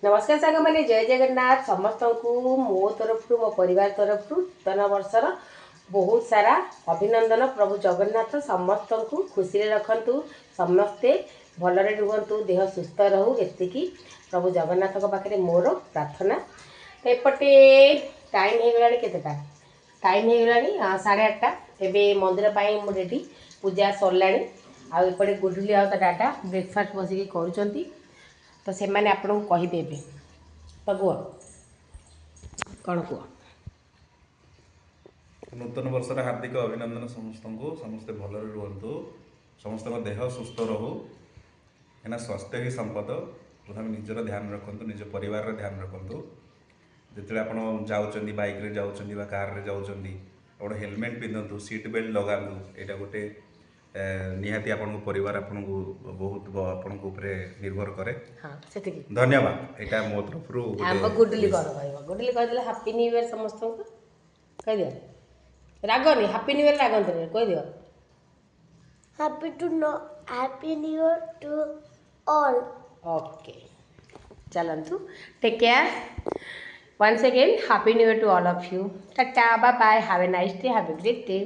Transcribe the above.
नमस्कार सांग मैंने जय जगन्नाथ समस्त को मो तरफ मो परिवार तरफ नूतन वर्षर बहुत सारा अभिनंदन। प्रभु जगन्नाथ समस्त को खुशी रखु, समस्ते भलरे रुहतु, देह सुस्थ रहू, एतिकी प्रभु जगन्नाथ पाखे मोर प्रार्थना। तो एपटे टाइम हो गला केतेटा टाइम हो गला 8:30 एवं मंदिर पर रेडी पूजा सरला। आउपटे गुडुली आ डाटा ब्रेकफास्ट बसिक कर तो से मैंने आपको कहीदेवे तो कह कौन कह नूतन वर्षर हार्दिक अभिनंदन समस्त को। समस्ते भलरे रुहतु, समस्त देह सुस्थ रहू, कहीं स्वास्थ्य ही संपद। प्रथम निजर ध्यान रखु, निज परिवार ध्यान रखु। जिते आप जाऊँच बैक जाऊँ कार गोटे हेलमेट पिंधतु, सीट बेल्ट लगातु। यहाँ गोटे निहाती आपण परिवार आपन को बहुत आपण को ऊपर निर्भर करे। हाँ से धन्यवाद। यहाँ मो तरफ गुडली कौन कह गुडली कहते हैप्पी न्यू ईयर समस्त को कह दियो। रागनी हैप्पी न्यू ईयर रागंतनी कह दियो। Happy new year to all. Okay चलतु take care once again happy new year to all of you. Tata, bye bye, have a nice day, have a great day.